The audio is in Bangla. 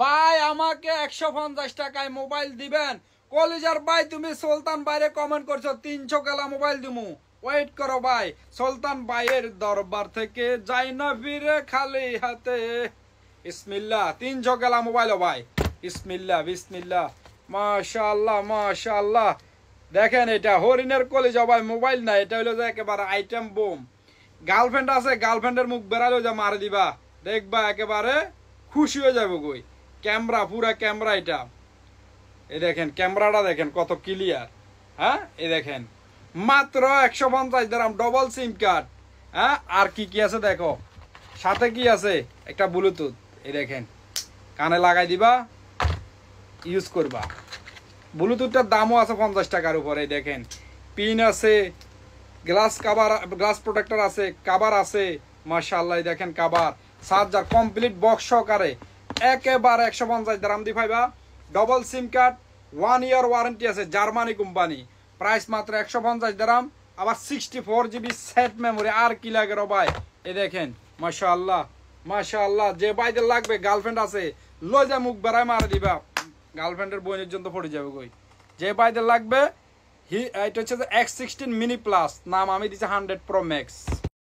ভাই আমাকে 150 টাকায় মোবাইল দিবেন। কলিজার ভাই তুমি সুলতান ভাইরে কমেন্ট করছো 300 কালা মোবাইল দিমু। ওয়েট করো ভাই, সুলতান ভাইয়ের দরবার থেকে যাই না ফিরে খালি হাতে। বিসমিল্লাহ, 300 কালা মোবাইল ও ভাই। বিসমিল্লাহ বিসমিল্লাহ, মাশাআল্লাহ মাশাআল্লাহ। দেখেন এটা হরিণের কলিজা ভাই, মোবাইল না, এটা হলো যে একেবারে আইটেম বোম। গার্লফ্রেন্ড আছে, গার্লফ্রেন্ডের মুখ বেড়ালেও যা মারে দিবা, দেখবা একেবারে খুশি হয়ে যাবে গই। ক্যামেরা, পুরা ক্যামেরা এটা। এই দেখেন ক্যামেরাটা দেখেন কত ক্লিয়ার। হ্যাঁ এই দেখেন মাত্র 150 দিরহাম, ডবল সিম কার্ড। হ্যাঁ আর কি কি আছে দেখো, সাথে কি আছে একটা ব্লুটুথ। এই দেখেন কানে লাগাই দিবা, ইউজ করবা। ব্লুটুথটার দামও আছে 50 টাকার উপরে। দেখেন পিন আছে, গ্লাস কাভার, গ্লাস প্রোটেক্টর আছে, কাভার আছে। মাশাআল্লাহ দেখেন কাভার, চার্জার কমপ্লিট বক্স সহকারে একেবারে 150 দিরহাম দি পাইবা। ডবল সিম কার্ড, 1 ইয়ার ওয়ারেন্টি আছে, জার্মানি কোম্পানি। প্রাইস মাত্র 150 দিরহাম। আবার 64 জিবি সেট মেমোরি। আর কি লাগে রে ভাই, এই দেখেন মাশাআল্লাহ মাশাআল্লাহ। যে ভাইদের লাগবে, গার্লফ্রেন্ড আছে, লই যা মুখ বেড়ায় মারা দিবা, গার্লফ্রেন্ডের বোনের জন্য পড়ে যাবে কই। যে ভাইদের লাগবে, এটা হচ্ছে X16 মিনি প্লাস, নাম আমি দিচ্ছি 100 Pro Max।